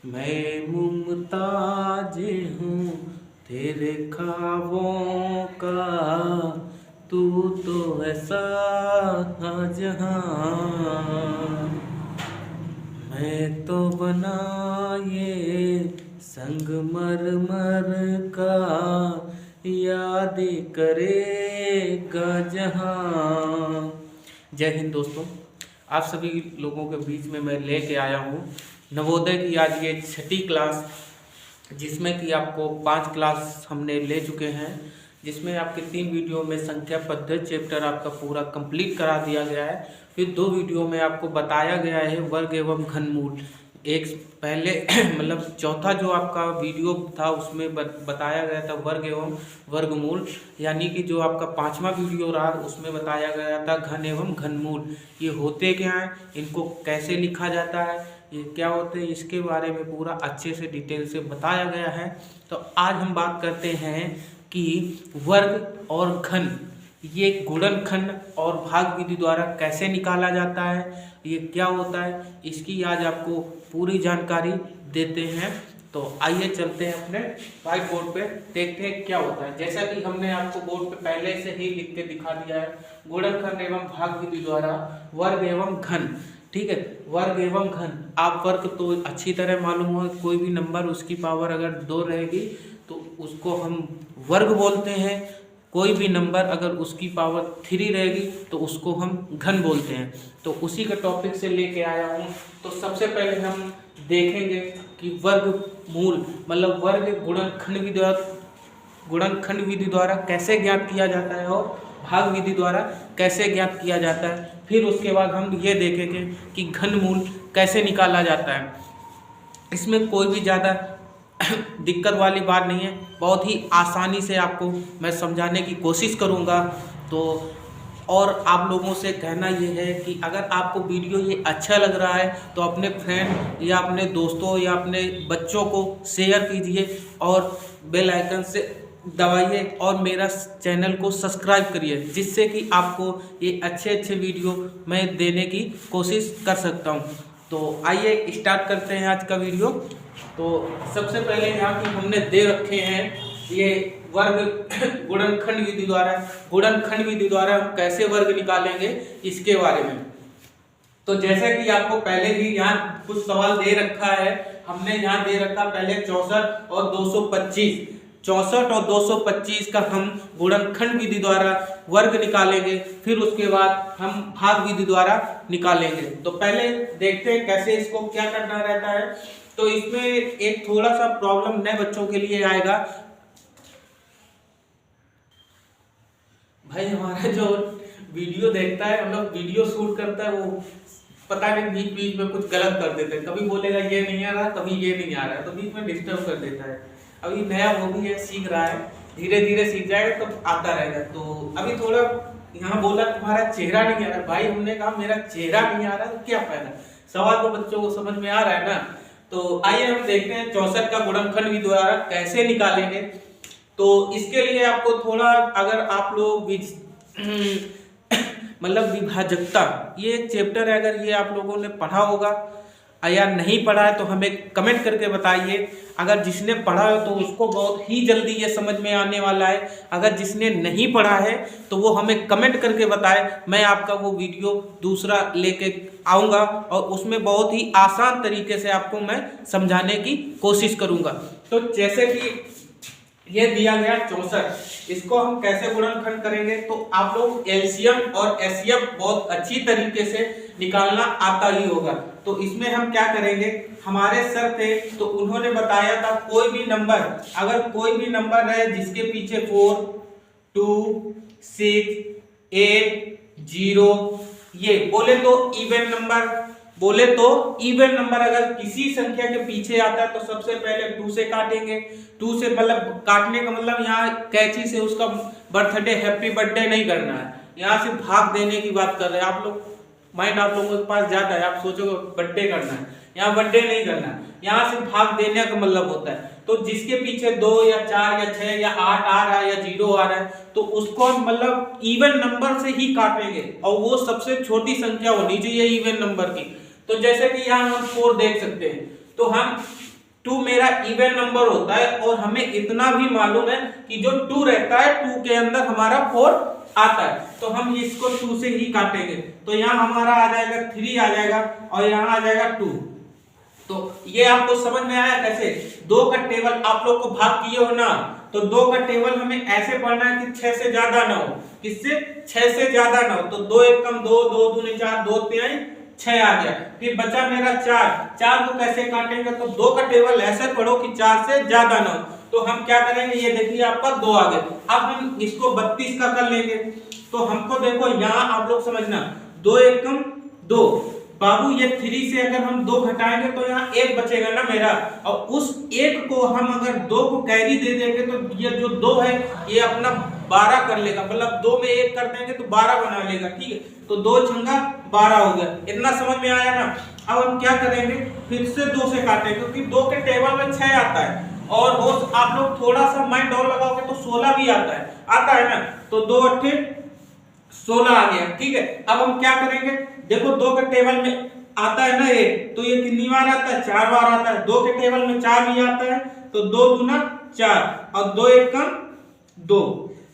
मैं मुमताज हूँ तेरे ख्वाबों का, तू तो है शाहजहां। मैं तो बना ये संगमरमर का, याद करेगा जहां। जय हिंद दोस्तों, आप सभी लोगों के बीच में मैं लेके आया हूँ नवोदय की आज ये छठी क्लास, जिसमें कि आपको 5 क्लास हमने ले चुके हैं, जिसमें आपके 3 वीडियो में संख्या पद्धति चैप्टर आपका पूरा कंप्लीट करा दिया गया है। फिर 2 वीडियो में आपको बताया गया है वर्ग एवं घनमूल। एक पहले मतलब चौथा जो आपका वीडियो था उसमें बताया गया था वर्ग एवं वर्गमूल, यानी कि जो आपका 5वां वीडियो रहा उसमें बताया गया था घन एवं घनमूल। ये होते क्या हैं, इनको कैसे लिखा जाता है, ये क्या होते हैं, इसके बारे में पूरा अच्छे से डिटेल से बताया गया है। तो आज हम बात करते हैं कि वर्ग और घन ये गुणनखंड और भाग विधि द्वारा कैसे निकाला जाता है, ये क्या होता है, इसकी आज आपको पूरी जानकारी देते हैं। तो आइए चलते हैं अपने व्हाइट बोर्ड पे, देखते हैं क्या होता है। जैसा कि हमने आपको बोर्ड पे पहले से ही लिख के दिखा दिया है, गुणनखंड एवं भाग विधि द्वारा वर्ग एवं घन। ठीक है, वर्ग एवं घन, आप वर्ग तो अच्छी तरह मालूम हो, कोई भी नंबर उसकी पावर अगर 2 रहेगी तो उसको हम वर्ग बोलते हैं, कोई भी नंबर अगर उसकी पावर 3 रहेगी तो उसको हम घन बोलते हैं। तो उसी का टॉपिक से लेके आया हूँ। तो सबसे पहले हम देखेंगे कि वर्गमूल मतलब वर्ग गुणनखंड विधि द्वारा कैसे ज्ञात किया जाता है और भाग विधि द्वारा कैसे ज्ञात किया जाता है। फिर उसके बाद हम ये देखेंगे कि घनमूल कैसे निकाला जाता है। इसमें कोई भी ज़्यादा दिक्कत वाली बात नहीं है, बहुत ही आसानी से आपको मैं समझाने की कोशिश करूँगा। तो और आप लोगों से कहना ये है कि अगर आपको वीडियो ये अच्छा लग रहा है तो अपने फ्रेंड या अपने दोस्तों या अपने बच्चों को शेयर कीजिए और बेल आइकन से दबाइए और मेरा चैनल को सब्सक्राइब करिए, जिससे कि आपको ये अच्छे अच्छे वीडियो मैं देने की कोशिश कर सकता हूँ। तो आइए स्टार्ट करते हैं आज का वीडियो। तो सबसे पहले यहाँ की हमने दे रखे हैं ये वर्ग गुणनखंड विधि द्वारा हम कैसे वर्ग निकालेंगे इसके बारे में। तो जैसे कि आपको पहले ही यहाँ कुछ सवाल दे रखा है, हमने यहाँ दे रखा पहले 64 और 225। 64 और 225 का हम गुणनखंड विधि द्वारा वर्ग निकालेंगे, फिर उसके बाद हम भाग विधि द्वारा निकालेंगे। तो पहले देखते हैं कैसे इसको क्या करना रहता है। तो इसमें एक थोड़ा सा प्रॉब्लम नए बच्चों के लिए आएगा। भाई हमारा जो वीडियो देखता है मतलब वीडियो शूट करता है, वो पता नहीं बीच बीच में कुछ गलत कर देते हैं, कभी बोलेगा ये नहीं आ रहा, कभी ये नहीं आ रहा है, तो बीच में डिस्टर्ब कर देता है। अभी नया वो भी है, सीख रहा है, धीरे धीरे सीख जाएगा तो आता रहेगा। तो अभी थोड़ा यहाँ बोला तुम्हारा चेहरा नहीं आ रहा, भाई हमने कहा मेरा चेहरा नहीं आ रहा तो क्या फायदा, सवाल तो बच्चों को समझ में आ रहा है ना। तो आइए हम देखते हैं 64 का गुणनखंड विधि द्वारा कैसे निकालेंगे। तो इसके लिए आपको थोड़ा, अगर आप लोग मतलब विभाजकता ये एक चैप्टर है, अगर ये आप लोगों ने पढ़ा होगा या नहीं पढ़ा है तो हमें कमेंट करके बताइए। अगर जिसने पढ़ा है तो उसको बहुत ही जल्दी ये समझ में आने वाला है, अगर जिसने नहीं पढ़ा है तो वो हमें कमेंट करके बताए, मैं आपका वो वीडियो दूसरा लेके आऊँगा और उसमें बहुत ही आसान तरीके से आपको मैं समझाने की कोशिश करूँगा। तो जैसे कि ये दिया गया 64, इसको हम कैसे गुणनखंड करेंगे, तो आप लोग एलसीएम और एचसीएफ बहुत अच्छी तरीके से निकालना आता ही होगा। तो इसमें हम क्या करेंगे, हमारे सर थे तो उन्होंने बताया था कोई भी नंबर, अगर कोई भी नंबर रहे जिसके पीछे 4, 2, 6, 8, 0, ये बोले तो इवन नंबर अगर किसी संख्या के पीछे आता है तो सबसे पहले 2 से काटेंगे। 2 से मतलब काटने का मतलब यहाँ कैंची से उसका बर्थडे हैप्पी बर्थडे नहीं करना है, यहाँ से भाग देने की बात कर रहे हैं। आप लोग माइंड आप लोगों के पास जाता है, आप सोचोगे बर्थडे करना है, यहाँ बर्थडे नहीं करना है, यहाँ से भाग देने का मतलब होता है। तो जिसके पीछे 2 या 4 या 6 या 8 आ रहा है या 0 आ रहा है तो उसको हम मतलब इवन नंबर से ही काटेंगे और वो सबसे छोटी संख्या होनी चाहिए इवन नंबर की। तो जैसे कि यहाँ हम 4 देख सकते हैं, तो हम 2 मेरा इवन नंबर होता है और हमें इतना भी मालूम है कि जो 2 रहता है 2 के अंदर हमारा 4 आता है, तो हम इसको 2 से ही काटेंगे। तो यहाँ हमारा आ जाएगा 3 आ जाएगा और यहाँ आ जाएगा 2। तो ये आपको समझ में आया कैसे 2 का टेबल आप लोग को भाग किए हो ना, तो 2 का टेबल हमें ऐसे पढ़ना है कि 6 से ज्यादा ना हो। किससे? 6 से ज्यादा ना हो। तो 2 1 कम 2, 2 दूनी 4, 2 3 6 आ गया। फिर बचा मेरा 4 को कैसे काटेंगे? तो 2 का टेबल ऐसे पढ़ो कि 4 से ज्यादा ना हो। तो हम क्या करेंगे, ये देखिए आपका 2 आ गया। अब हम इसको 32 का कर लेंगे। तो हमको देखो यहाँ आप लोग समझना 2 1 कम 2 बाबू, ये 3 से अगर हम 2 घटाएंगे तो यहाँ 1 बचेगा ना मेरा, और उस 1 को हम अगर 2 को कैरी दे देंगे तो ये जो 2 है ये अपना 12 कर लेगा, मतलब 2 में 1 कर देंगे तो 12 बना लेगा। ठीक है, तो 2 छंगा 12 हो गया। इतना समझ में आया ना। अब हम क्या करेंगे, फिर से 2 से काटेंगे क्योंकि 2 के टेबल में 6 आता है और वो आप लोग थोड़ा सा माइंड और लगाओगे तो 16 भी आता है ना। तो 2 8 16 आ गया। ठीक है, अब हम क्या करेंगे, देखो 2 के टेबल में आता है ना 1, तो ये कितनी बार आता है? 4 बार आता है। 2 के टेबल में 4 भी आता है, तो 2 दूना 4 और 2 1 कम 2।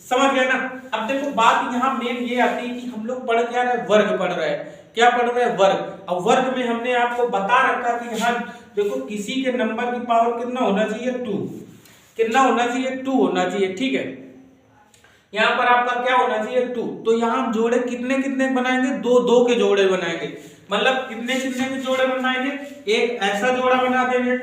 समझ गए ना। अब देखो बात यहाँ मेन ये आती है कि हम लोग पढ़ क्या रहे, वर्ग पढ़ रहे हैं। क्या पढ़ रहे हैं? वर्ग। अब वर्ग में हमने आपको बता रखा कि यहाँ देखो किसी के नंबर की पावर कितना होना चाहिए? 2। कितना होना चाहिए? 2 होना चाहिए। ठीक है, यहाँ पर आपका क्या होना चाहिए? 2। तो यहाँ हम जोड़े कितने कितने बनाएंगे? 2 2 के जोड़े बनाएंगे। मतलब कितने कितने के जोड़े बनाएंगे? एक ऐसा जोड़ा बना देंगे,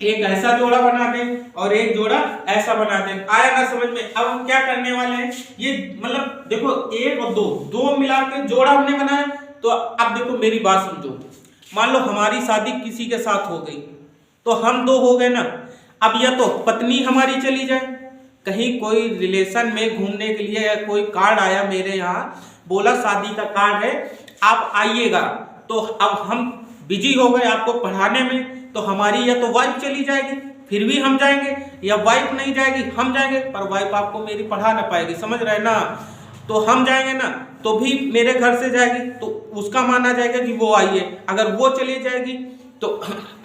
एक ऐसा जोड़ा बना दें और एक जोड़ा ऐसा बना दें। आया ना समझ में। अब हम क्या करने वाले हैं, ये मतलब देखो 1 और 2 मिला के जोड़ा हमने बनाया। तो अब देखो मेरी बात समझो, मान लो हमारी शादी किसी के साथ हो गई तो हम 2 हो गए ना। अब या तो पत्नी हमारी चली जाए, कहीं कोई रिलेशन में घूमने के लिए, या कोई कार्ड आया मेरे यहाँ, बोला शादी का कार्ड है आप आइएगा, तो अब हम बिजी हो गए आपको पढ़ाने में, तो हमारी या तो वाइफ चली जाएगी फिर भी हम जाएंगे, या वाइफ नहीं जाएगी हम जाएंगे, पर वाइफ आपको मेरी पढ़ा ना पाएगी। समझ रहे ना। तो हम जाएंगे ना तो भी मेरे घर से जाएगी तो उसका माना जाएगा कि वो आई है, अगर वो चली जाएगी तो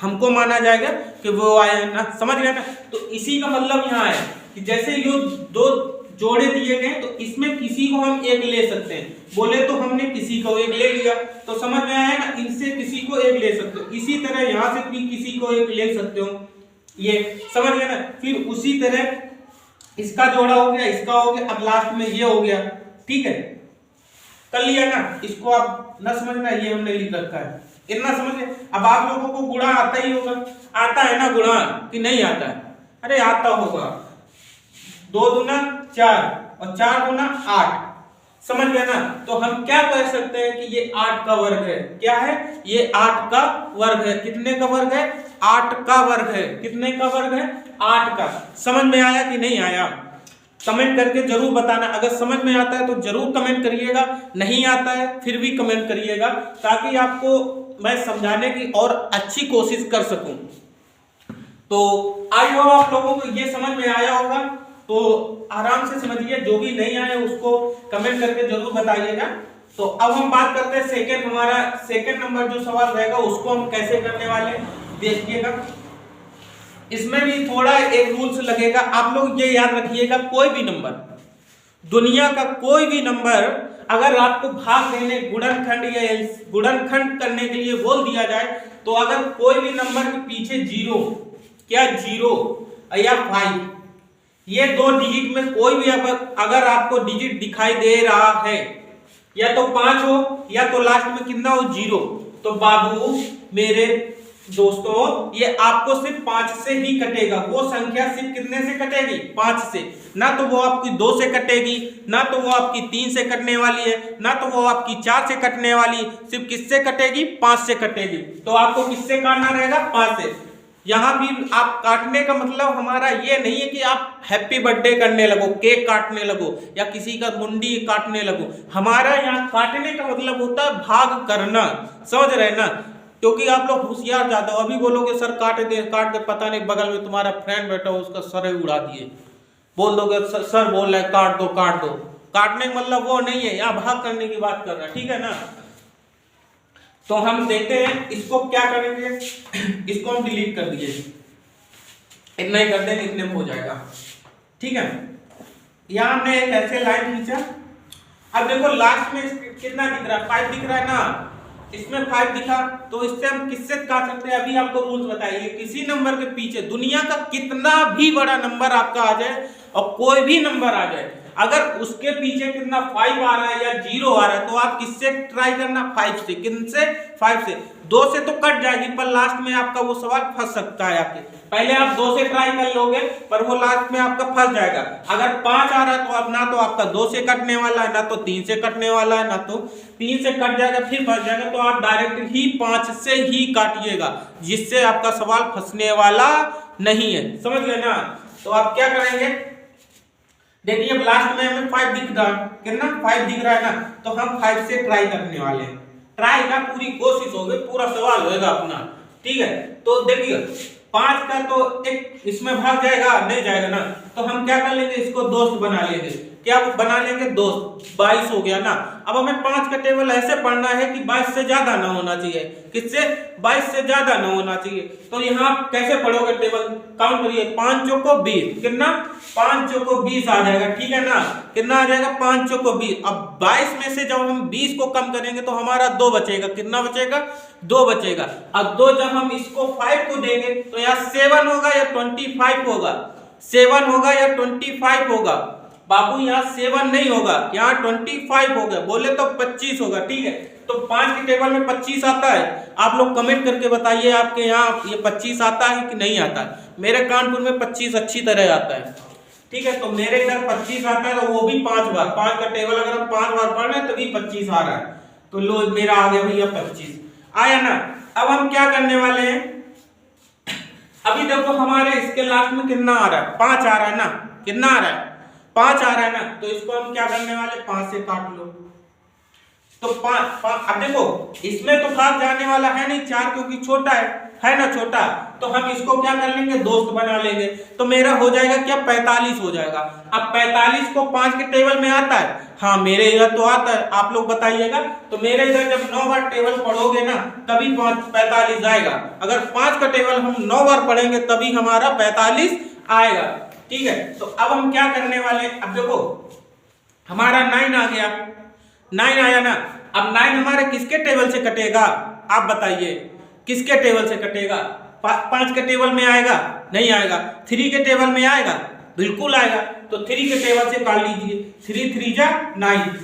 हमको माना जाएगा कि वो आए हैं ना। समझ गए ना। तो इसी का मतलब यहाँ है कि जैसे ये 2 जोड़े दिए गए तो इसमें किसी को हम एक ले सकते हैं। बोले तो हमने किसी को एक ले लिया, तो समझ में आया ना। इनसे किसी को एक ले सकते हो, इसी तरह यहाँ से भी किसी को एक ले सकते हो, ये समझ गए ना। फिर उसी तरह इसका जोड़ा हो गया, इसका हो गया, अब लास्ट में ये हो गया। ठीक है, कर लिया ना। इसको आप ना समझना, ये हमने लिख रखा है, इतना समझ। अब आप लोगों को गुणा आता ही होगा, आता है ना गुणा कि नहीं आता है? अरे आता होगा। 2 दूना 4 और 4 दूना 8। समझ गए ना। तो हम क्या कह सकते हैं कि ये 8 का वर्ग है। क्या है? ये 8 का वर्ग है। कितने का वर्ग है? 8 का वर्ग है। कितने का वर्ग है? 8 का। समझ में आया कि नहीं आया? कमेंट करके जरूर बताना। अगर समझ में आता है तो जरूर कमेंट करिएगा, नहीं आता है फिर भी कमेंट करिएगा, ताकि आपको मैं समझाने की और अच्छी कोशिश कर सकूं। तो आई होप आप लोगों को ये समझ में आया होगा। तो आराम से समझिए, जो भी नहीं आए उसको कमेंट करके जरूर बताइएगा। तो अब हम बात करते हैं सेकंड, हमारा सेकंड नंबर जो सवाल रहेगा उसको हम कैसे करने वाले देखिएगा। इसमें भी थोड़ा एक रूल्स लगेगा, आप लोग ये याद रखिएगा, कोई भी नंबर, दुनिया का कोई भी नंबर अगर आपको भाग देने, गुणनखंड या गुणनखंड करने के लिए बोल दिया जाए, तो अगर कोई भी नंबर के पीछे 0 क्या 0 या 5, ये 2 डिजिट में कोई भी अगर आपको डिजिट दिखाई दे रहा है, या तो 5 हो या तो लास्ट में कितना हो 0, तो बाबू मेरे दोस्तों ये आपको सिर्फ 5 से ही कटेगा। वो संख्या सिर्फ कितने से कटेगी? 5 से। ना तो वो आपकी 2 से कटेगी, ना तो वो आपकी 3 से कटने वाली है, ना तो वो आपकी 4 से कटने वाली, सिर्फ किससे कटेगी? 5 से कटेगी। तो आपको किससे काटना रहेगा? 5 से। यहाँ भी आप काटने का मतलब हमारा ये नहीं है कि आप हैप्पी बर्थडे करने लगो, केक काटने लगो, या किसी का मुंडी काटने लगो। हमारा यहाँ काटने का मतलब होता है भाग करना। समझ रहे ना। क्योंकि आप लोग होशियार ज्यादा हो, अभी बोलोगे सर काट दे, पता नहीं बगल में तुम्हारा फ्रेंड बैठा हो उसका सर ही उड़ा दिए, बोल दोगे सर बोल रहा है काट दो काट दो। काटने का मतलब वो नहीं है, यहाँ भाग करने की बात कर रहा है। ठीक है ना। तो हम देखते हैं इसको क्या करेंगे, इसको हम डिलीट कर दिए। इतना ही कर देंगे, इतने में हो जाएगा। ठीक है, यहाँ हमने एक ऐसे लाइन खींचा। अब देखो लास्ट में कितना दिख रहा है, 5 दिख रहा है ना, इसमें 5 दिखा, तो इससे हम किससे काट सकते हैं? अभी आपको रूल्स बताइए। किसी नंबर के पीछे दुनिया का कितना भी बड़ा नंबर आपका आ जाए और कोई भी नंबर आ जाए, अगर उसके पीछे कितना 5 आ रहा है या 0 आ रहा है, तो आप किससे ट्राई करना? 5 से। किनसे? 5 से। 2 से तो कट जाएगी, पर लास्ट में आपका वो सवाल फंस सकता है आपके। पहले आप 2 से ट्राई कर लोगे, पर वो लास्ट में आपका फंस जाएगा। अगर 5 आ रहा है तो अब ना तो आपका 2 से कटने वाला है, ना तो 3 से कटने वाला है, ना तो 3 से कट जाएगा फिर फंस जाएगा। तो आप डायरेक्ट ही 5 से ही काटिएगा, जिससे आपका सवाल फंसने वाला नहीं है। समझ गए ना? तो आप क्या करेंगे, देखिए अब लास्ट में हमें 5 दिख रहा है, कितना 5 दिख रहा है ना, तो हम 5 से ट्राई करने वाले हैं। ट्राई का पूरी कोशिश होगी, पूरा सवाल होएगा अपना। ठीक है, तो देखिए 5 का तो एक इसमें भाग जाएगा, नहीं जाएगा ना, तो हम क्या कर लेंगे, इसको दोस्त बना लेंगे। क्या बना लेंगे? दोस्त। 22 हो गया ना। अब हमें 5 का टेबल ऐसे पढ़ना है कि 22 से ज्यादा ना होना चाहिए। किससे? 22 से ज्यादा ना होना चाहिए। तो यहाँ कैसे पढ़ोगे टेबल? काउंट करिए, 5 चौको 20, कितना? 5 चौको 20 आ जाएगा। ठीक है ना? कितना आ जाएगा? 5 चौको 20। अब 22 में से जब हम 20 को कम करेंगे तो हमारा 2 बचेगा। कितना बचेगा? 2 बचेगा। अब 2 जब हम इसको 5 को देंगे तो यहाँ 7 होगा या 25 होगा? 7 होगा या 25 होगा? बाबू यहाँ 7 नहीं होगा, यहाँ 25 हो गया। बोले तो 25 होगा। ठीक है, तो 5 के टेबल में 25 आता है? आप लोग कमेंट करके बताइए आपके यहाँ ये 25 आता है कि नहीं आता है। मेरे कानपुर में 25 अच्छी तरह आता है। ठीक है, तो मेरे इधर 25 आता है, तो वो भी 5 बार। 5 का टेबल अगर हम 5 बार पढ़ रहे हैं तभी 25 आ रहा है। तो लो मेरा आ गया भैया 25 आया ना। अब हम क्या करने वाले हैं, अभी देखो हमारे इसके लास्ट में कितना आ रहा है? 5 आ रहा है ना। कितना आ रहा है? 5 आ रहा है ना। तो इसको हम क्या करने वाले? 5 से काट लो। तो 5 अब देखो इसमें तो भाग जाने वाला है नहीं 4, क्योंकि छोटा है ना छोटा। तो हम इसको क्या कर लेंगे? दोस्त बना लेंगे। तो मेरा हो जाएगा क्या? 45 हो जाएगा। अब 45 को 5 के टेबल में आता है? हाँ मेरे इधर तो आता है, आप लोग बताइएगा। तो मेरे इधर जब 9 बार टेबल पढ़ोगे ना तभी 45 आएगा। अगर 5 का टेबल हम 9 बार पढ़ेंगे तभी हमारा 45 आएगा। ठीक है, तो अब हम क्या करने वाले? अब देखो हमारा 9 आ गया, 9 आया ना। अब 9 हमारे किसके टेबल से कटेगा? आप बताइए, किसके टेबल से कटेगा? 5 के टेबल में आएगा? नहीं आएगा। 3 के टेबल में आएगा? बिल्कुल आएगा। तो 3 के टेबल से काट लीजिए। 3 3 जा 9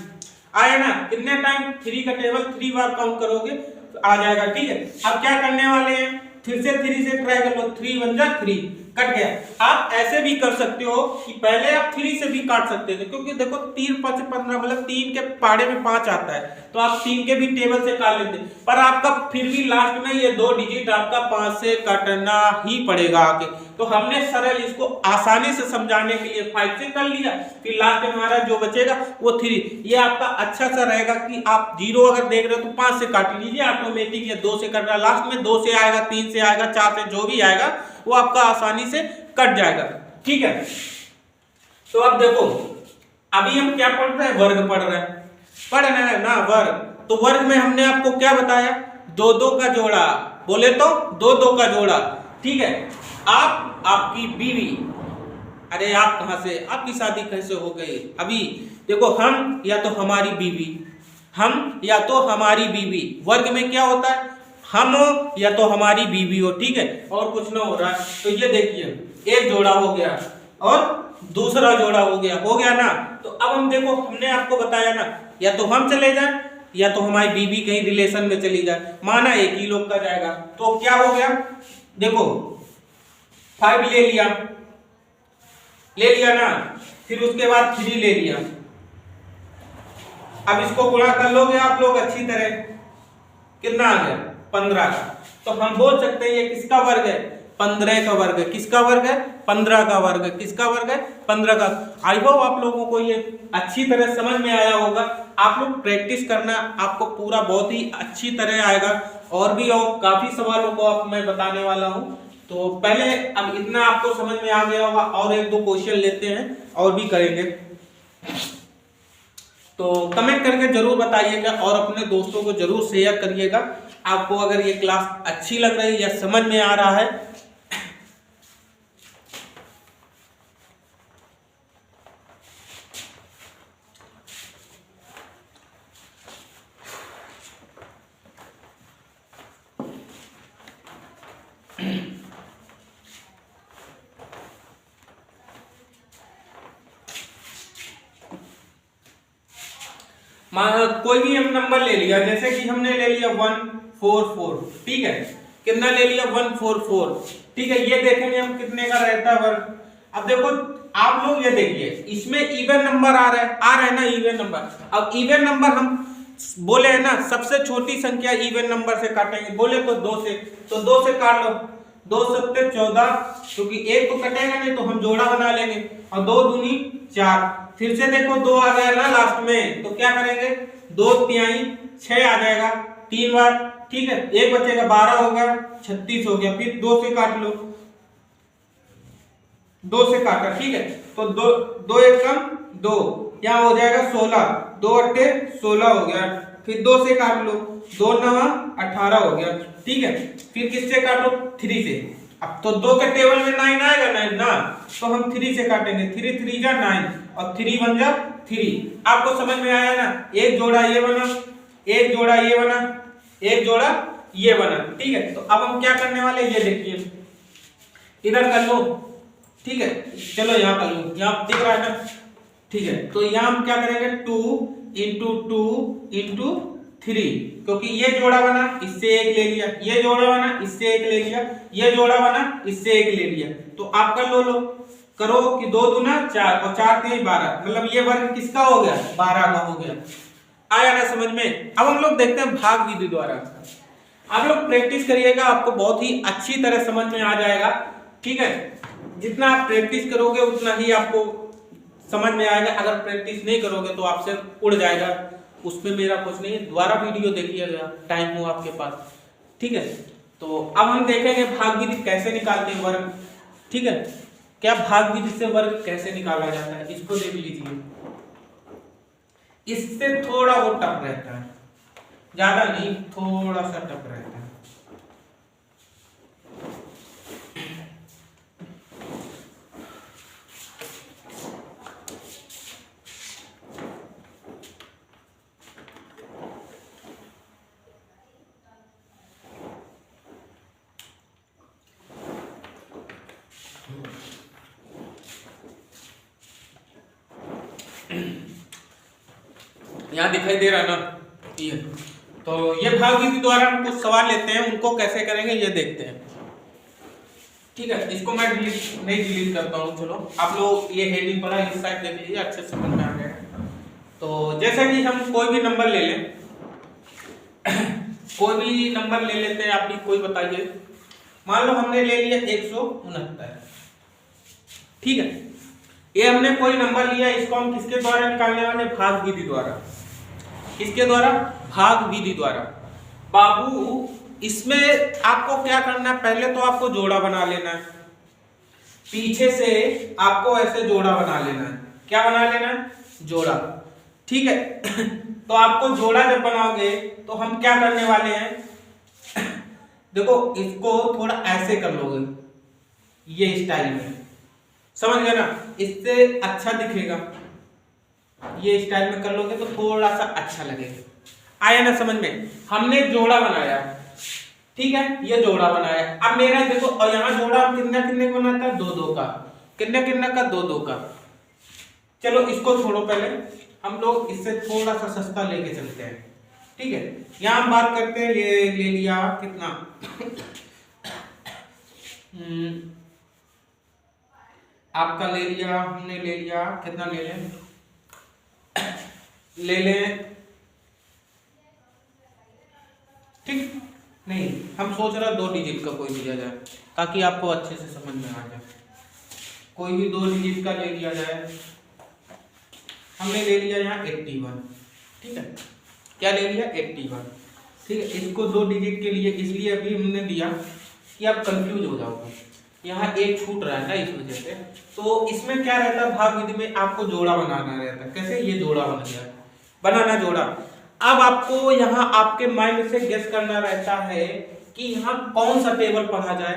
आया ना। कितने टाइम? 3 का टेबल 3 बार काउंट करोगे तो आ जाएगा। ठीक है, अब क्या करने वाले हैं? फिर से 3 से ट्राई कर लो। 3 1 जा 3, कट गया। आप ऐसे भी कर सकते हो कि पहले आप 3 से भी काट सकते थे, क्योंकि देखो 3 5 15 मतलब 3 के पाड़े में 5 आता है, तो आप 3 के भी टेबल से काट लेते। पर आपका फिर भी लास्ट में ये 2 डिजिट आपका 5 से काटना ही पड़ेगा आगे। तो हमने सरल इसको आसानी से समझाने के लिए 5 से कर लिया, फिर लास्ट में हमारा जो बचेगा वो 3। ये आपका अच्छा सा रहेगा कि आप 0 अगर देख रहे हो तो 5 से काट लीजिए ऑटोमेटिक। ये 2 से कट रहा है, लास्ट में 2 से आएगा, 3 से आएगा, 4 से, जो भी आएगा वो आपका आसानी से कट जाएगा। ठीक है, तो अब देखो अभी हम क्या पढ़ रहे हैं? वर्ग पढ़ रहे हैं। पढ़ रहे हैं ना वर्ग। तो वर्ग में हमने आपको क्या बताया? 2 2 का जोड़ा। बोले तो 2 2 का जोड़ा। ठीक है, आप आपकी बीवी, अरे आप कहां से, आपकी शादी कैसे हो गई? अभी देखो हम या तो हमारी बीवी, हम या तो हमारी बीवी। वर्ग में क्या होता है? हम या तो हमारी बीवी हो। ठीक है, और कुछ ना हो रहा है। तो ये देखिए एक जोड़ा हो गया और दूसरा जोड़ा हो गया ना। तो अब हम देखो हमने आपको बताया ना, या तो हम चले जाएं या तो हमारी बीवी कहीं रिलेशन में चली जाए, माना एक ही लोग का जाएगा। तो क्या हो गया? देखो 5 ले लिया ना, फिर उसके बाद 3 ले लिया। अब इसको गुणा कर लोगे आप लोग अच्छी तरह, कितना आ गया? 15 का। तो हम बोल सकते हैं ये किसका वर्ग है? 15 का वर्ग है। किसका वर्ग है? 15 का वर्ग है। किसका वर्ग है? 15 का। आई होप आप लोगों को ये अच्छी तरह समझ में आया होगा। आप लोग प्रैक्टिस करना, आपको पूरा बहुत ही अच्छी तरह आएगा। और भी और काफी सवालों को आप मैं बताने वाला हूँ। तो पहले अब इतना आपको समझ में आ गया होगा, और 1 2 क्वेश्चन लेते हैं और भी करेंगे। तो कमेंट करके जरूर बताइएगा और अपने दोस्तों को जरूर शेयर करिएगा। आपको अगर ये क्लास अच्छी लग रही है या समझ में आ रहा है कोई भी हम नंबर ले लिया, जैसे कि हमने ले लिया 144, ठीक है, कितना ले लिया 144, ठीक है। ये देखेंगे हम कितने का रहता है वर्ग। अब देखो आप लोग ये देखिए, इसमें इवन नंबर आ रहा है ना, इवन नंबर। अब इवन नंबर हम बोले है ना, सबसे छोटी संख्या इवन नंबर से काटेंगे, बोले तो 2 से, तो 2 से काट लो, 2 सत्ते 14, क्योंकि एक तो कटेगा नहीं तो हम जोड़ा बना लेंगे, और 2 दूनी 4, फिर से देखो 2 आ गया ना लास्ट में, तो क्या करेंगे 2 तिहाई 6 आ जाएगा 3 बार, ठीक है, एक बचेगा 12 होगा, 36 हो गया, फिर 2 से काट लो, 2 से काटा, ठीक है, तो 2 एक कम 2, यहाँ हो जाएगा 16, 2 अट्ठे 16 हो गया, फिर 2 से काट लो, 2 नवा 18 हो गया, ठीक है, फिर किससे काटो 3 से। अब तो 2 के टेबल में 9 आएगा 9 ना, तो हम 3 से काटेंगे, 3 3 जा 9 और 3 बन जा 3। आपको समझ में आया ना, एक जोड़ा ये बना, एक जोड़ा ये बना, एक जोड़ा ये बना, ठीक है। तो अब हम क्या करने वाले ये देखिए, इधर कर लो, ठीक है, चलो यहाँ कर लो, यहाँ दिख रहा है ना, ठीक है, तो यहाँ हम क्या करेंगे 2 इंटू 2 इंटू 3, क्योंकि ये जोड़ा बना इससे एक ले लिया, ये जोड़ा बना इससे एक ले लिया, ये जोड़ा बना इससे एक ले लिया, तो आप कर लो करो कि 2 दूना 4 और 4 3 12, मतलब ये वर्ग किसका हो गया 12 का हो गया। आया ना समझ में। अब हम लोग देखते हैं भाग विधि द्वारा। आप लोग प्रैक्टिस करिएगा, आपको बहुत ही अच्छी तरह समझ में आ जाएगा, ठीक है। जितना आप प्रैक्टिस करोगे उतना ही आपको समझ में आएगा, अगर प्रैक्टिस नहीं करोगे तो आपसे उड़ जाएगा, उसमें मेरा कुछ नहीं है, दोबारा वीडियो देखिएगा टाइम हो आपके पास, ठीक है। तो अब हम देखेंगे भाग विधि कैसे निकालते हैं वर्ग, ठीक है, क्या भाग विधि से वर्ग कैसे निकाला जाता है, इसको देख लीजिए। इससे थोड़ा वो टफ रहता है, ज्यादा नहीं, थोड़ा सा टफ रहता है। यहाँ दिखाई दे रहा है ना, ये तो ये भाग विधि द्वारा हम कुछ सवाल लेते हैं, उनको कैसे करेंगे ये देखते हैं, ठीक है। इसको मैं नहीं डिलीट करता हूँ, चलो आप लोग ये हेडिंग पढ़ा, इस साइड देख लीजिए, अच्छे से समझ में आ गया। तो जैसे कि हम कोई भी नंबर ले लें, कोई भी नंबर ले लेते हैं, आप कोई बताइए, मान लो हमने ले लिया 169, ठीक है, ये हमने कोई नंबर लिया, इसको हम किसके द्वारा निकालने वाले, भाग विधि द्वारा। किसके द्वारा, भाग विधि द्वारा। बाबू इसमें आपको क्या करना है, पहले तो आपको जोड़ा बना लेना है, पीछे से आपको ऐसे जोड़ा बना लेना है, क्या बना लेना है, जोड़ा, ठीक है। तो आपको जोड़ा जब बनाओगे तो हम क्या करने वाले हैं, देखो इसको थोड़ा ऐसे कर लोगे, ये स्टाइल में, समझ गए ना, इससे अच्छा दिखेगा, ये स्टाइल में कर लोगे तो थोड़ा सा अच्छा लगेगा। आया ना समझ में, हमने जोड़ा बनाया, ठीक है, ये जोड़ा बनाया। अब मेरा देखो, और यहाँ जोड़ा कितना कितने का बनाता है, 2 2 का, कितने कितने का, 2 2 का। चलो इसको छोड़ो, पहले हम लोग इससे थोड़ा सा सस्ता लेके चलते हैं, ठीक है। यहाँ हम बात करते हैं, ये ले लिया कितना आपका ले लिया, हमने ले लिया कितना, ले लें ठीक, नहीं हम सोच रहे 2 डिजिट का कोई लिया जाए ताकि आपको अच्छे से समझ में आ जाए, कोई भी 2 डिजिट का ले लिया जाए। हमने ले लिया यहाँ 81, ठीक है, क्या ले लिया 81, ठीक है। इसको 2 डिजिट के लिए इसलिए अभी हमने दिया कि आप कंफ्यूज हो जाओगे, यहाँ एक छूट रहा है ना इस वजह से। तो इसमें क्या रहता है, भाग विधि में आपको जोड़ा बनाना रहता है, कैसे, ये जोड़ा बन गया, बनाना जोड़ा। अब आपको यहाँ आपके माइंड से गेस करना रहता है कि यहाँ कौन सा टेबल पढ़ा जाए,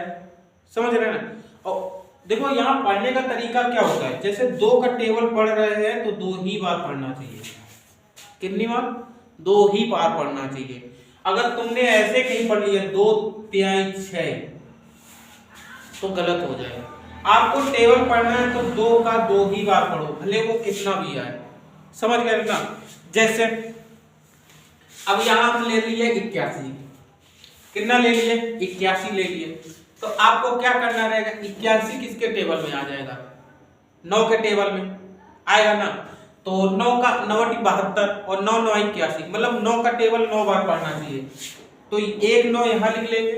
समझ रहे हैं ना। और देखो यहाँ पढ़ने का तरीका क्या होता है, जैसे 2 का टेबल पढ़ रहे हैं तो 2 ही बार पढ़ना चाहिए, कितनी बार, 2 ही बार पढ़ना चाहिए। अगर तुमने ऐसे कहीं पढ़ लिया 2 तिहाई 6 तो गलत हो जाएगा। आपको टेबल पढ़ना है तो 2 का 2 ही बार पढ़ो, भले वो कितना भी आए, समझ गए ना। जैसे अब यहाँ हम ले लिए 81, कितना ले लिए 81 ले लिए। तो आपको क्या करना रहेगा, 81 किसके टेबल में आ जाएगा, 9 के टेबल में आएगा ना। तो 9 का 9 72 और 9 9 81, मतलब 9 का टेबल 9 बार पढ़ना चाहिए। तो एक 9 यहाँ लिख लेंगे,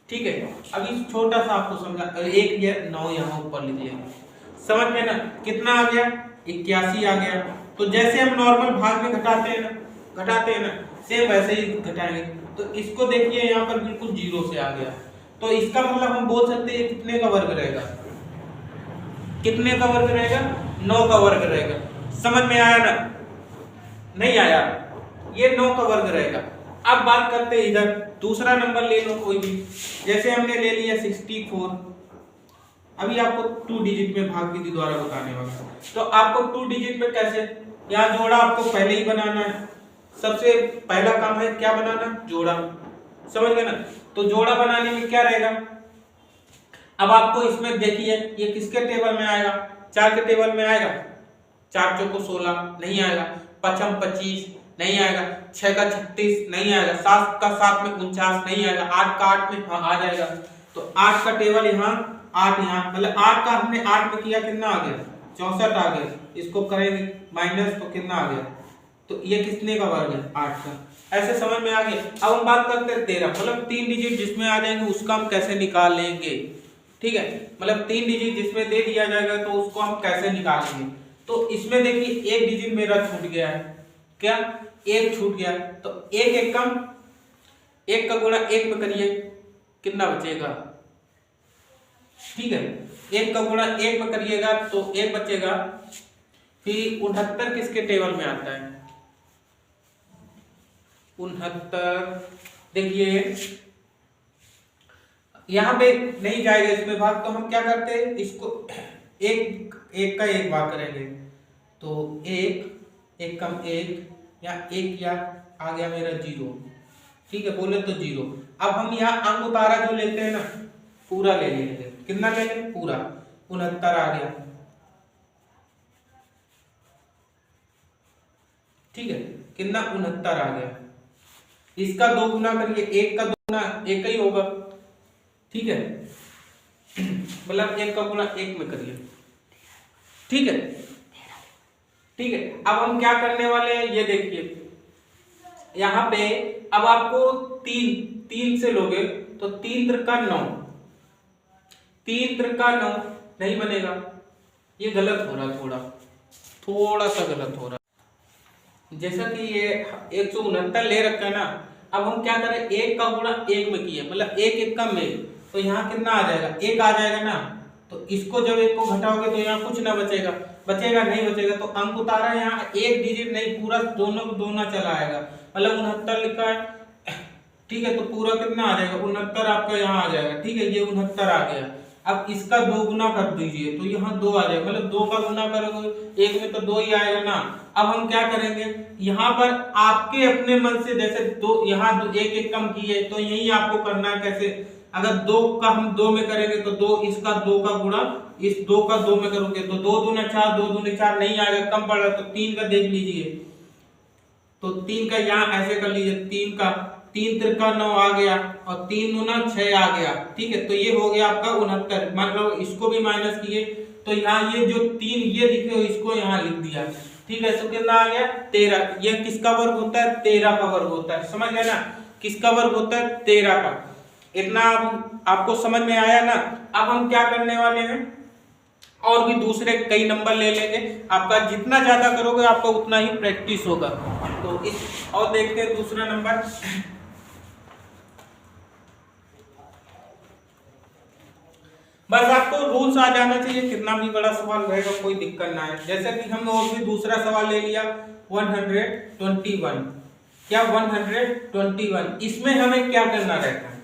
ठीक है। अभी छोटा सा आपको समझा, एक ये 9 यहाँ ऊपर लिख लेंगे, समझ में ना, कितना आ गया 81 आ गया। तो जैसे हम नॉर्मल भाग में घटाते हैं ना, सेम वैसे ही घटाएंगे। तो इसको देखिए यहाँ पर बिल्कुल 0 से आ गया। तो इसका मतलब हम बोल सकते हैं कितने का वर्ग रहेगा, कितने का वर्ग रहेगा, 9 का वर्ग रहेगा। समझ में आया ना, नहीं आया, ये 9 का वर्ग रहेगा। अब बात करते हैं इधर दूसरा नंबर ले लो कोई भी, जैसे हमने ले लिया 64। अभी आपको 2 डिजिट में भाग विधि द्वारा बताने वाला। तो आपको 2 डिजिट में कैसे, यहाँ जोड़ा आपको पहले ही बनाना है, सबसे पहला काम है क्या बनाना, जोड़ा, समझ गए ना। तो जोड़ा बनाने में क्या रहेगा, अब आपको इसमें देखिए ये किसके टेबल में आएगा, 4 के टेबल में आएगा। 4 चौको 16 नहीं आएगा, 5 25 नहीं आएगा, 6 का 36 नहीं आएगा, 7 का 7 में 49 नहीं आएगा, 8 का 8 में हाँ आ जाएगा। तो 8 का टेबल यहाँ, 8 यहाँ, मतलब 8 का हमने 8 में किया, कितना आ गया 64 आ गया। इसको करेंगे माइनस तो कितना आ गया, तो ये कितने का वर्ग है 8 का। ऐसे समझ में आ गया। अब हम बात करते हैं 13, मतलब 3 डिजिट जिसमें आ जाएंगे उसका हम कैसे निकाल लेंगे, ठीक है। मतलब 3 डिजिट जिसमें दे दिया जाएगा तो उसको हम कैसे निकालेंगे। तो इसमें देखिए एक डिजिट मेरा छूट गया है, क्या, एक छूट गया। तो एक एक कम, एक का गुणा एक में करिए, कितना बचेगा, ठीक है। एक का गुणा एक में करिएगा तो एक बचेगा। फिर 69 किसके टेबल में आता है, 69, देखिए यहाँ पे नहीं जाएगा इसमें भाग, तो हम क्या करते हैं, इसको एक एक का एक भाग करेंगे। तो एक एक कम एक, या एक या आ गया मेरा 0, ठीक है, बोले तो 0। अब हम यहाँ अंक उतारा जो लेते हैं ना, पूरा ले लेंगे, कितना ले लेंगे पूरा, 69 आ गया, ठीक है, कितना 69 आ गया। इसका 2 गुना करिए, एक का 2 गुना एक ही होगा, ठीक है, मतलब एक का गुणा एक में करिए, ठीक है, ठीक है। अब हम क्या करने वाले हैं, ये देखिए यहाँ पे अब आपको 3 से लोगे तो 3 त्रिका 9, 3 त्रिका 9 नहीं बनेगा, ये गलत हो रहा, थोड़ा सा गलत हो रहा। जैसा कि ये 169 ले रखा है ना, अब हम क्या करें, एक का गुणा एक में किए, मतलब एक एक कम में, तो यहाँ कितना आ जाएगा, एक आ जाएगा ना। तो इसको जब एक को घटाओगे तो यहाँ कुछ ना बचेगा, नहीं बचेगा। तो अंक उतारा, यहाँ एक डिजिट नहीं, पूरा दोनों को दोना चला आएगा, मतलब 69 लिखा है, ठीक है। तो पूरा कितना आ जाएगा 69 आपका यहाँ आ जाएगा, ठीक है, ये 69 आ गया। अब इसका 2 गुना कर दीजिए तो यहाँ 2 आ जाएगा, मतलब 2 का गुना करोगे एक में तो 2 ही आएगा ना। अब हम क्या करेंगे, यहाँ पर आपके अपने मन से, जैसे 2 यहाँ एक एक कम किए तो यही आपको करना है। कैसे, अगर 2 का हम 2 में करेंगे तो 2, इसका 2 का गुणा इस 2 का 2 में करोगे तो 2 दूना 4, 2 दूनी 4 नहीं आएगा, कम पड़ रहा। तो 3 का देख लीजिए, तो 3 का यहाँ ऐसे कर लीजिए, 3 का 3 त्रिका 9 आ गया और 3 दूना 6 आ गया, ठीक है। तो ये हो गया आपका 69, मतलब इसको भी माइनस किए तो यहाँ ये जो 3 ये लिखे हो इसको यहाँ लिख दिया, ठीक है। तो कितना आ गया 13। ये किसका वर्ग होता है, 13 का वर्ग होता है, समझ गए ना, किसका वर्ग होता है 13 का। इतना आपको समझ में आया ना। अब हम क्या करने वाले हैं, और भी दूसरे कई नंबर ले लेंगे, आपका जितना ज्यादा करोगे आपका उतना ही प्रैक्टिस होगा। तो इस और देखते हैं दूसरा नंबर, बस आपको रूल्स आ जाना चाहिए, कितना भी बड़ा सवाल रहेगा कोई दिक्कत ना है। जैसे कि हम और भी दूसरा सवाल ले लिया 121, क्या 121, इसमें हमें क्या करना रहता है,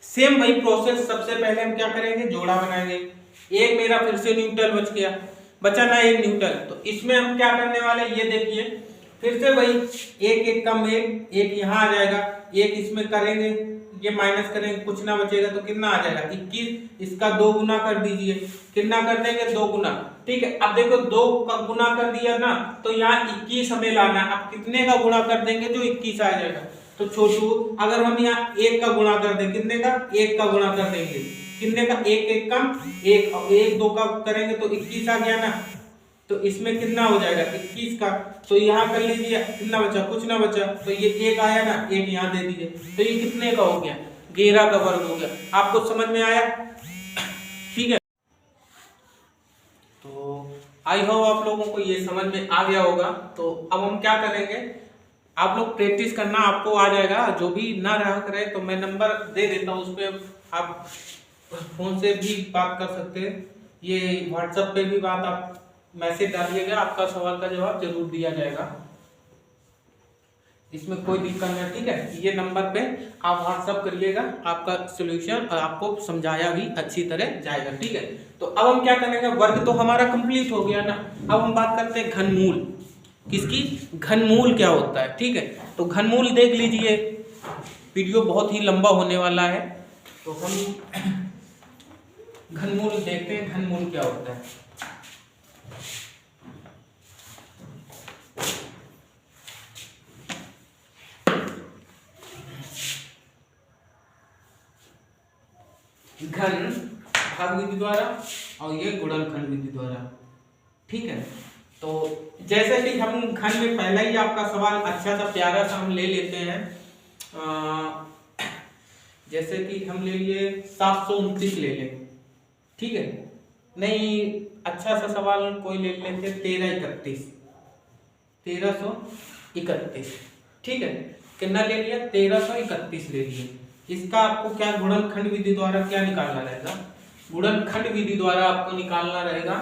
सेम वही प्रोसेस। सबसे पहले हम क्या करेंगे, जोड़ा बनाएंगे। एक मेरा फिर से न्यूट्रल बचा ना, एक न्यूट्रल। तो इसमें हम क्या करने वाले, ये देखिए फिर से वही एक एक कम एक यहाँ आ जाएगा, एक इसमें करेंगे, ये माइनस करेंगे कुछ ना बचेगा तो कितना आ जाएगा 21। इसका 2 गुना कर दीजिए, कितना कर देंगे 2 गुना। ठीक है, अब देखो 2 का गुना कर दिया ना तो यहाँ 21 हमें लाना है। अब कितने का गुणा कर देंगे जो 21 आ जाएगा। तो छोटू अगर हम यहाँ 1 का गुणा कर दें, कितने का 1 का गुणा कर देंगे, कितने का 1 1 कम 1 और 1 2 का करेंगे तो 21 आ गया ना। तो इसमें कितना हो जाएगा 21 का। तो यहाँ कर लीजिए, कितना बचा, कुछ ना बचा, तो ये 1 आया ना, 1 यहाँ दे दीजिए। तो ये कितने का हो गया 11 का वर्ग हो गया। आपको समझ में आया? ठीक है, तो आई होप आप लोगों को ये समझ में आ गया होगा। तो अब हम क्या करेंगे, आप लोग प्रैक्टिस करना, आपको आ जाएगा। जो भी ना रहा करे तो मैं नंबर दे देता हूँ, उस पर आप फोन से भी बात कर सकते हैं, ये व्हाट्सएप पे भी बात आप मैसेज डालिएगा, आपका सवाल का जवाब जरूर दिया जाएगा, इसमें कोई दिक्कत नहीं। ठीक है, ये नंबर पे आप व्हाट्सएप करिएगा, आपका सॉल्यूशन और आपको समझाया भी अच्छी तरह जाएगा। ठीक है, तो अब हम क्या करेंगे, वर्ग तो हमारा कंप्लीट हो गया ना। अब हम बात करते हैं घनमूल। किसकी? घनमूल क्या होता है। ठीक है, तो घनमूल देख लीजिए, वीडियो बहुत ही लंबा होने वाला है, तो हम घनमूल देखते हैं, घनमूल क्या होता है। घन भाग विधि द्वारा और ये गुणनखंड विधि द्वारा। ठीक है, तो जैसे कि हम घन में पहला ही आपका सवाल अच्छा सा प्यारा सा हम ले लेते हैं, जैसे कि हम ले लिए 729 ले लें। ठीक है, नहीं अच्छा सा सवाल कोई ले लेते 1331। ठीक है, कितना ले लिया 1331 ले लिए। इसका आपको क्या गुणनखंड विधि द्वारा क्या निकालना रहेगा, गुणनखंड विधि द्वारा आपको निकालना रहेगा,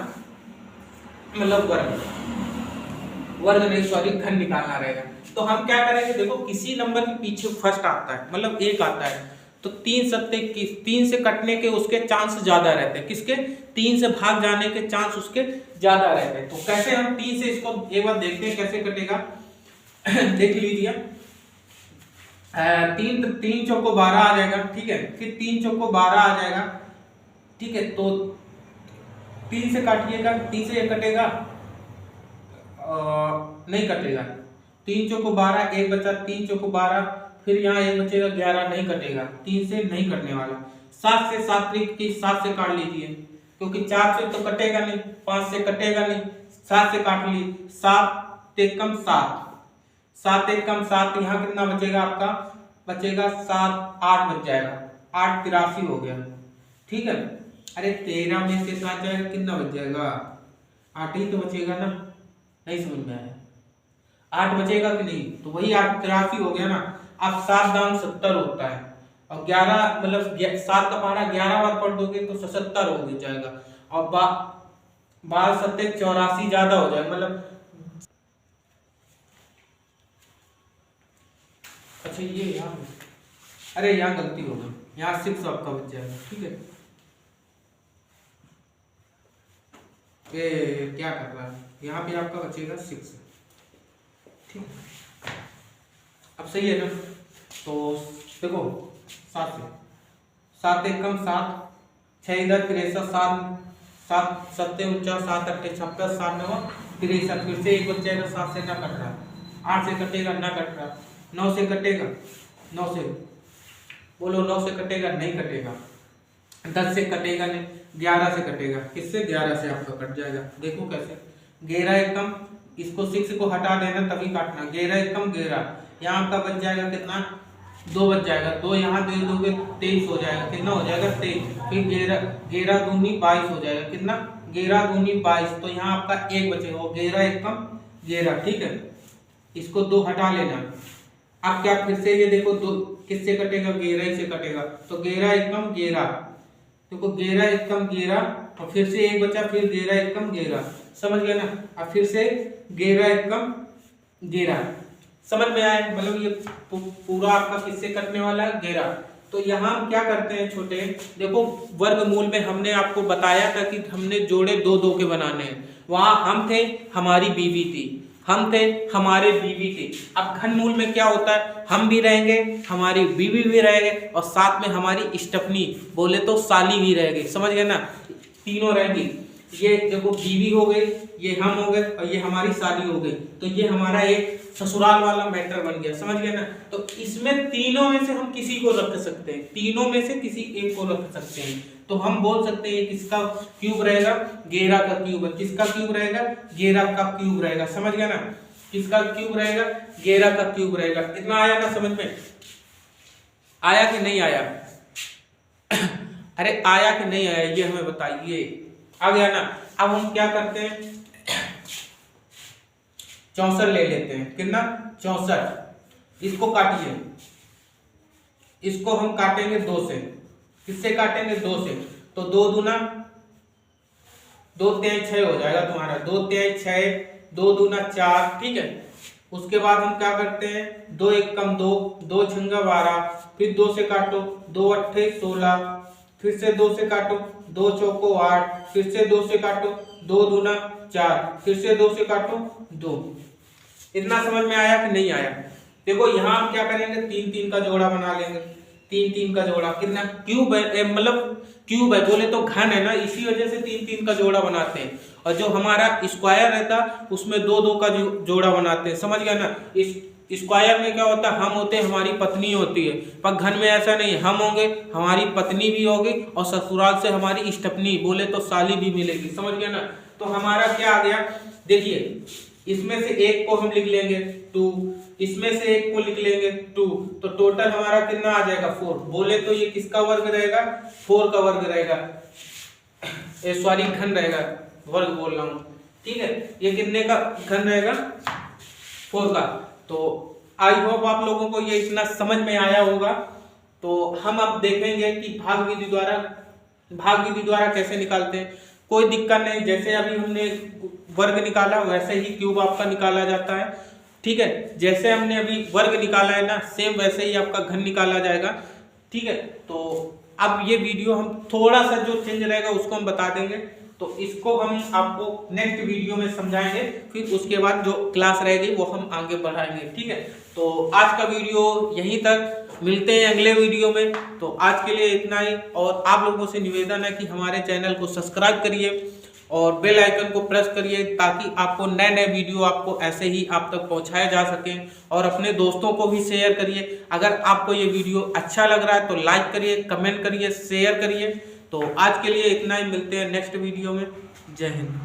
मतलब वर्ग नहीं सॉरी घन निकालना रहेगा। तो हम क्या करेंगे, देखो किसी नंबर के पीछे फर्स्ट आता है, मतलब 1 आता है, तो 3 सत्ते 3 से कटने के उसके चांस ज्यादा रहते हैं। किसके? 3 से भाग जाने के चांस उसके ज्यादा रहते हैं। तो कैसे हम 3 से इसको एक बार देखते हैं कैसे कटेगा। देख लीजिए, 3 चौको 12 आ जाएगा। ठीक है, फिर 3 चौको 12 आ जाएगा। ठीक है, तो 3 से काटिएगा, 3 से ये कटेगा, नहीं कटेगा, 3 चौको 12, 1 बचा, 3 चौको 12, फिर यहाँ 1 बचेगा 11, नहीं कटेगा, 3 से नहीं कटने वाला। 7 से 7 की 7 से काट लीजिए, क्योंकि 4 से तो कटेगा नहीं, 5 से कटेगा नहीं, 7 से काट ली, 7 एकम 7, 7 एकम 7, यहाँ कितना बचेगा आपका, बचेगा 7, 8 बच जाएगा, 8 83 हो गया। ठीक है, अरे 13 में से 7 जाएगा, कितना बच जाएगा, 8 ही तो बचेगा ना, नहीं समझ में आया, 8 बचेगा कि नहीं, तो वही 8 83 हो गया ना। अब 7 दाम 70 होता है, और 11 मतलब 7 का पहाड़ा 11 बार पढ़ दोगे तो 77 हो जाएगा, और 12 सत्ते 84 ज्यादा हो जाएगा, मतलब अच्छा ये यहाँ, अरे यहाँ गलती हो गई, यहाँ 6 आपका बच जाएगा। ठीक है, ये क्या कर रहा है, यहाँ पे आपका बचेगा 6। ठीक है, अब सही है ना। तो देखो 7 से 7 एकम 7, 6 इधर 63, 7 सत्ते 49, 7 अट्ठे 56, 7 9 63, फिर से 1 बच जाएगा, 7 से ना कट रहा, 8 से कटेगा ना कट रहा, 9 से कटेगा, 9 से बोलो 9 से कटेगा, नहीं कटेगा, 10 से कटेगा नहीं, 11 से कटेगा, किससे 11 से आपका कट जाएगा। देखो कैसे, 11 एकम, इसको 6 को हटा देना तभी काटना, 11 एकम 11, यहाँ आपका बच जाएगा कितना, 2 बच जाएगा, 2 यहाँ दे दोगे 23 हो जाएगा, कितना हो जाएगा 23, फिर 11 दूनी 22 हो जाएगा, कितना 11 दूनी 22, तो यहाँ आपका 1 बचेगा, 11 एकम 11। ठीक है, इसको 2 हटा लेना। अब क्या फिर से ये देखो 2 किससे कटेगा, 11 से कटेगा, तो 11 एकम 11, देखो 11 एकम 11, और फिर से 1 बचा, फिर 11 एकम 11, समझ गया ना। अब फिर से 11 एकम 11, समझ में आया, मतलब ये पूरा आपका किससे कटने वाला है, 11। तो यहाँ हम क्या करते हैं छोटे, देखो वर्गमूल में हमने आपको बताया था कि हमने जोड़े 2 2 के बनाने हैं, वहां हम थे, हमारी बीवी थी, हम थे, हमारे बीवी थे। अब घनमूल में क्या होता है, हम भी रहेंगे, हमारी बीवी भी रहेंगे और साथ में हमारी स्टपनी बोले तो साली भी रहेगी, समझ गए ना, तीनों रहेंगी। ये देखो बीवी हो गई, ये हम हो गए और ये हमारी साली हो गई, तो ये हमारा एक ससुराल वाला मैटर बन गया, समझ गए ना। तो इसमें तीनों में से हम किसी को रख सकते हैं, तीनों में से किसी एक को रख सकते हैं। तो हम बोल सकते हैं किसका क्यूब रहेगा, गेरा का क्यूब है। किसका क्यूब रहेगा, गेरा का क्यूब रहेगा, समझ गया ना। किसका क्यूब रहेगा, गेरा का क्यूब रहेगा। इतना आया ना समझ में, आया कि नहीं आया? अरे आया कि नहीं आया ये हमें बताइए, आ गया ना। अब हम क्या करते हैं, 64 ले लेते हैं, कितना 64। इसको काटिए, इसको हम काटेंगे 2 से। किससे काटेंगे, 2 से। तो 2 दूना 2 तिहाई 6 हो जाएगा तुम्हारा, 2 तिहाई 6, 2 दूना 4, ठीक है। उसके बाद हम क्या करते हैं, 2 एक कम 2, 2 छंगा 12, फिर 2 से काटो, 2 अट्ठे 16, फिर से 2 से काटो, 2 चौको 8, फिर से 2 से काटो, 2 दूना 4, फिर से 2 से काटो 2। इतना समझ में आया कि नहीं आया? देखो यहाँ हम क्या करेंगे, 3 3 का जोड़ा बना लेंगे, 3 3 का जोड़ा, कितना क्यूब है, मतलब क्यूब है बोले तो घन है ना, इसी वजह से 3 3 का जोड़ा बनाते हैं। और जो हमारा स्क्वायर रहता उसमें 2 2 का जोड़ा बनाते हैं, समझ गया ना। इस स्क्वायर में क्या होता है, हम होते हैं, हमारी पत्नी होती है, पर घन में ऐसा नहीं, हम होंगे, हमारी पत्नी भी होगी और ससुराल से हमारी स्टपनी बोले तो साली भी मिलेगी, समझ गया ना। तो हमारा क्या आ गया, देखिए इसमें से एक को हम लिख लेंगे 2, इसमें से एक को लिख लेंगे 2, तो टोटल हमारा कितना आ जाएगा 4। बोले तो ये किसका वर्ग रहेगा, 4 का वर्ग रहेगा, सॉरी घन रहेगा, वर्ग बोल रहा हूँ, ठीक है। ये कितने का घन रहेगा, 4 का। तो आई होप आप लोगों को ये इतना समझ में आया होगा। तो हम अब देखेंगे कि भाग विधि द्वारा कैसे निकालते हैं। कोई दिक्कत नहीं, जैसे अभी हमने वर्ग निकाला वैसे ही क्यूब आपका निकाला जाता है, ठीक है। जैसे हमने अभी वर्ग निकाला है ना, सेम वैसे ही आपका घन निकाला जाएगा, ठीक है। तो अब ये वीडियो हम थोड़ा सा जो चेंज रहेगा उसको हम बता देंगे, तो इसको हम आपको नेक्स्ट वीडियो में समझाएंगे, फिर उसके बाद जो क्लास रहेगी वो हम आगे बढ़ाएंगे, ठीक है। तो आज का वीडियो यहीं तक, मिलते हैं अगले वीडियो में। तो आज के लिए इतना ही, और आप लोगों से निवेदन है कि हमारे चैनल को सब्सक्राइब करिए और बेल आइकन को प्रेस करिए, ताकि आपको नए नए वीडियो आपको ऐसे ही आप तक पहुंचाए जा सकें। और अपने दोस्तों को भी शेयर करिए। अगर आपको ये वीडियो अच्छा लग रहा है तो लाइक करिए, कमेंट करिए, शेयर करिए। तो आज के लिए इतना ही, मिलते हैं नेक्स्ट वीडियो में। जय हिंद।